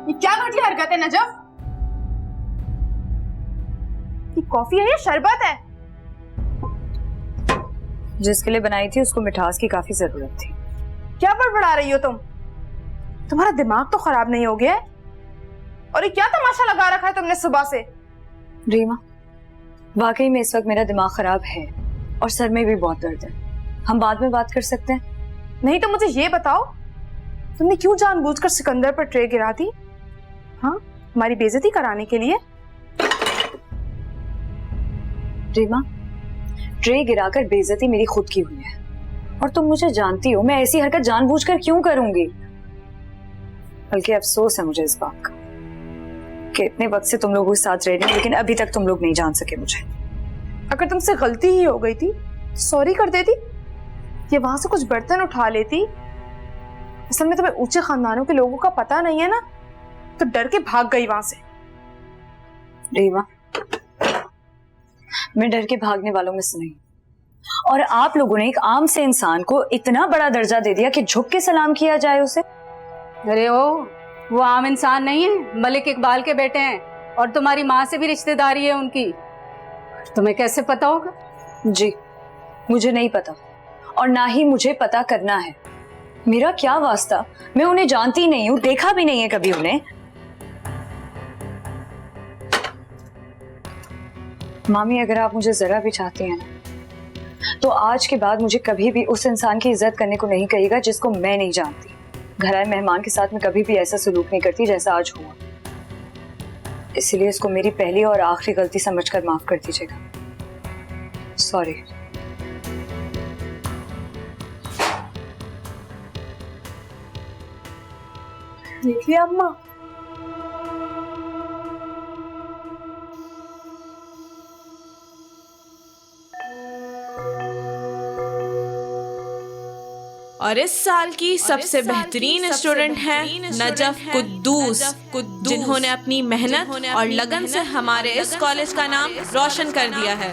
ये क्या घटिया हरकत है नजफ? ये कॉफी है या शरबत है? जिसके लिए बनाई थी उसको मिठास की काफी जरूरत थी। क्या बड़बड़ा रही हो तुम? तुम्हारा दिमाग तो खराब नहीं हो गया है? और ये क्या तमाशा लगा रखा है तुमने सुबह से? रीमा, वाकई में इस वक्त मेरा दिमाग खराब है और सर में भी बहुत दर्द है। हम बाद में बात कर सकते हैं? नहीं तो मुझे ये बताओ, तुमने क्यों जानबूझकर सिकंदर पर ट्रे गिरा दी? हाँ, हमारी बेइज्जती कराने के लिए? रीमा, ट्रे गिराकर बेइज्जती मेरी खुद की हुई है और तुम मुझे जानती हो, मैं ऐसी हरकत जानबूझकर क्यों करूंगी। बल्कि अफसोस है मुझे इस बात का कि इतने वक्त से तुम लोगों के साथ रह रही हूं, लेकिन अभी तक तुम लोग नहीं जान सके मुझे। अगर तुमसे गलती ही हो गई थी तो सॉरी कर देती या वहां से कुछ बर्तन उठा लेती। असल में तुम्हें ऊंचे खानदानों के लोगों का पता नहीं है ना, तो डर के भाग गई वहां से। रीमा, मैं डर के भागने वालों में से नहीं, और आप लोगों ने एक आम से इंसान को इतना बड़ा दर्जा दे दिया कि झुक के सलाम किया जाए उसे। अरे वो आम इंसान नहीं है, मलिक इकबाल के बेटे हैं और तुम्हारी माँ से भी रिश्तेदारी है उनकी। तुम्हें कैसे पता होगा? जी, मुझे नहीं पता और ना ही मुझे पता करना है। मेरा क्या वास्ता, मैं उन्हें जानती नहीं हूँ, देखा भी नहीं है कभी उन्हें। मामी, अगर आप मुझे जरा भी चाहती हैं ना, तो आज के बाद मुझे कभी भी उस इंसान की इज्जत करने को नहीं कहिएगा जिसको मैं नहीं जानती। घर आए मेहमान के साथ मैं कभी भी ऐसा सलूक नहीं करती जैसा आज हुआ। इसलिए इसको मेरी पहली और आखिरी गलती समझकर माफ कर दीजिएगा। सॉरी। देख लिया अम्मा? और इस साल की सबसे बेहतरीन स्टूडेंट हैं नजफ कुद्दूस, जिन्होंने अपनी मेहनत और लगन से हमारे इस कॉलेज का नाम रोशन कर दिया है।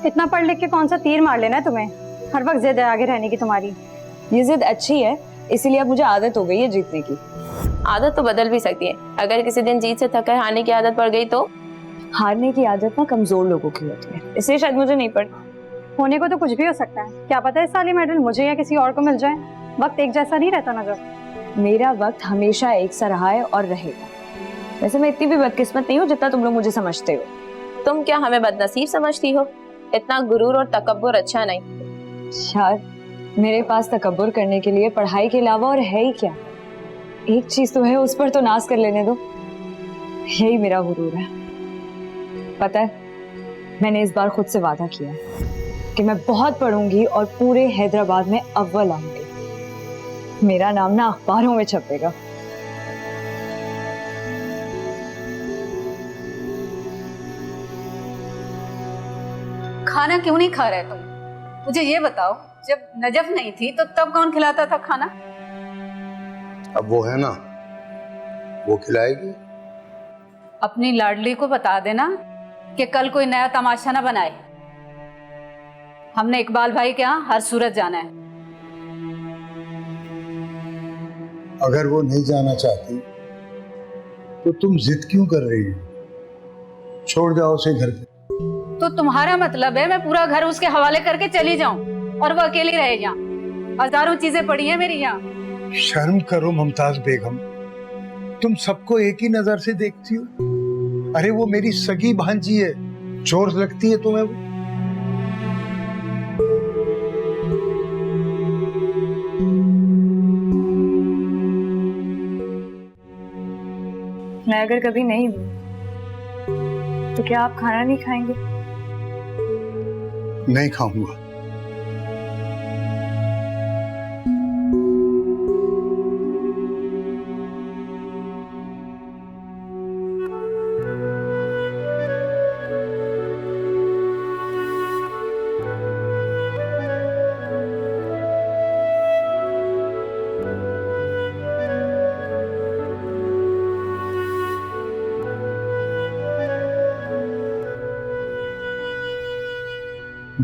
इतना पढ़ लिख के कौन सा तीर मार लेना है तुम्हें? हर वक्त जिद है आगे रहने की तुम्हारी। ये जिद अच्छी है, इसीलिए अब मुझे आदत हो गई है जीतने की। आदत तो बदल भी सकती है। अगर किसी दिन जीत से थकर हारने की आदत पड़ गई तो? हारने की आदत ना कमजोर लोगों की होती है, इसलिए शायद मुझे नहीं पड़ी। होने को तो कुछ भी हो सकता है, क्या पता है इस साल ये मेडल मुझे या किसी और को मिल जाए। वक्त एक जैसा नहीं रहता ना। जब मेरा वक्त हमेशा एक सा रहा है और रहेगा। वैसे मैं इतनी भी बदकिस्मत नहीं हूँ जितना तुम लोग मुझे समझते हो। तुम क्या हमें बदनसीब समझती हो? इतना गुरूर और तकब्बुर अच्छा नहीं। शायद मेरे पास तकब्बुर करने के लिए पढ़ाई के अलावा और है ही क्या। एक चीज तो है, उस पर तो नाज कर लेने दो। यही मेरा गुरूर है। पता है, मैंने इस बार खुद से वादा किया कि मैं बहुत पढ़ूंगी और पूरे हैदराबाद में अव्वल आऊंगी। मेरा नाम ना अखबारों में छपेगा। खाना क्यों नहीं खा रहे तुम? मुझे ये बताओ, जब नजफ नहीं थी तो तब कौन खिलाता था खाना? अब वो है ना, वो खिलाएगी। अपनी लाडली को बता देना कि कल कोई नया तमाशा ना बनाए। हमने इकबाल भाई के यहाँ हर सूरत जाना है। अगर वो नहीं जाना चाहती तो तुम जिद क्यों कर रही हो? छोड़ जाओ उसे घर पे। तो तुम्हारा मतलब है मैं पूरा घर उसके हवाले करके चली जाऊं और वो अकेली रहे यहाँ? हजारों चीजें पड़ी हैं मेरी यहाँ। शर्म करो मुमताज बेगम, तुम सबको एक ही नजर से देखती हो। अरे वो मेरी सगी भांजी है, चोर लगती है तुम्हें वो? मैं अगर कभी नहीं हूं तो क्या आप खाना नहीं खाएंगे? नहीं खाऊंगा।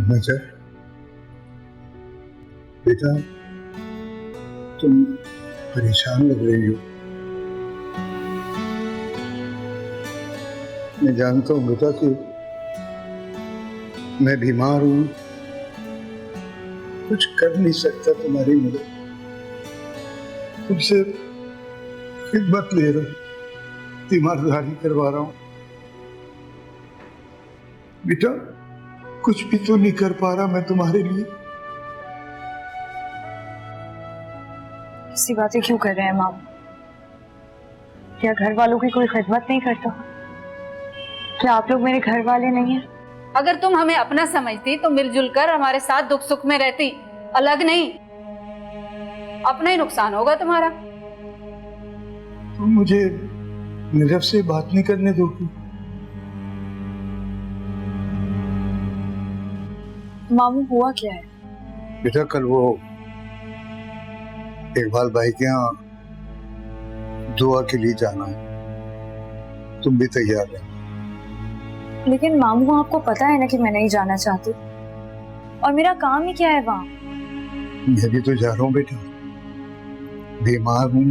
नजर बेटा, तुम परेशान लग रही हो। मैं जानता हूँ बेटा कि मैं बीमार हूँ, कुछ कर नहीं सकता तुम्हारी मदद, तुमसे खिदमत ले रहा हूँ, तीमारदारी करवा रहा हूँ। बेटा कुछ भी तो नहीं कर पा रहा मैं तुम्हारे लिए। ऐसी बातें क्यों कर रहे हैं मामा? क्या घर वालों की कोई खिदमत नहीं करता? क्या आप लोग मेरे घर वाले नहीं हैं? अगर तुम हमें अपना समझती तो मिलजुल कर हमारे साथ दुख सुख में रहती, अलग नहीं। अपना ही नुकसान होगा तुम्हारा। तुम मुझे नीरव से बात नहीं करने दोगी? मामू हुआ क्या है? बेटा कल वो इकबाल भाई के यहाँ दुआ के लिए जाना है, तुम भी तैयार रहो। लेकिन मामू आपको पता है ना कि मैं नहीं जाना चाहती, और मेरा काम ही क्या है वहाँ? मैं भी तो जा रहा हूँ बेटा, बीमार हूँ,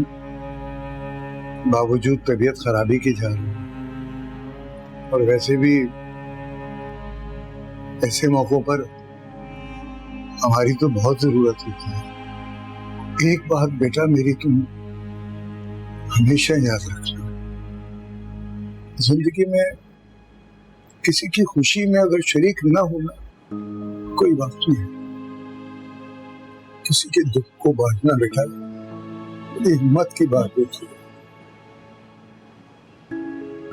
बावजूद तबीयत खराबी के जा रहा हूँ। और वैसे भी ऐसे मौकों पर हमारी तो बहुत जरूरत होती है। एक बात बेटा मेरी तुम हमेशा याद रखना, जिंदगी में किसी की खुशी में अगर शरीक ना होना कोई बात नहीं है, किसी के दुख को बांटना बेटा बड़ी हिम्मत की बात होती है।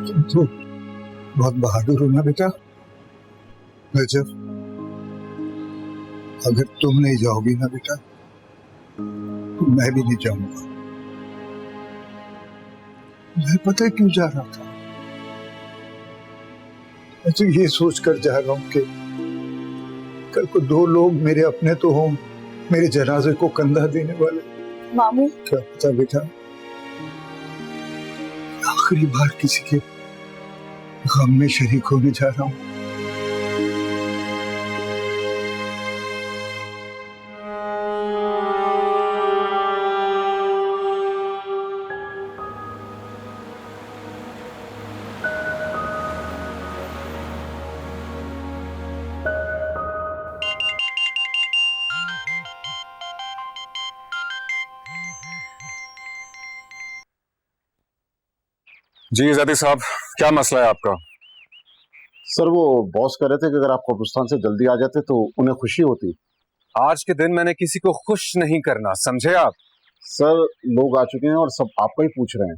तुम तो बहुत बहादुर हो ना बेटा। रजब, अगर तुम नहीं जाओगी ना बेटा तो मैं भी नहीं जाऊंगा। मैं पता है क्यों जा रहा था? मैं तो ये सोचकर जा रहा हूं कि कल को दो लोग मेरे अपने तो हों, मेरे जनाजे को कंधा देने वाले। मामू क्या पता बेटा, आखिरी बार किसी के गम में शरीक होने जा रहा हूं। जी ज़ादी साहब, क्या मसला है आपका? सर वो बॉस कह रहे थे कि अगर आप कब्रिस्तान से जल्दी आ जाते तो उन्हें खुशी होती। आज के दिन मैंने किसी को खुश नहीं करना, समझे आप? सर लोग आ चुके हैं और सब आपका ही पूछ रहे हैं।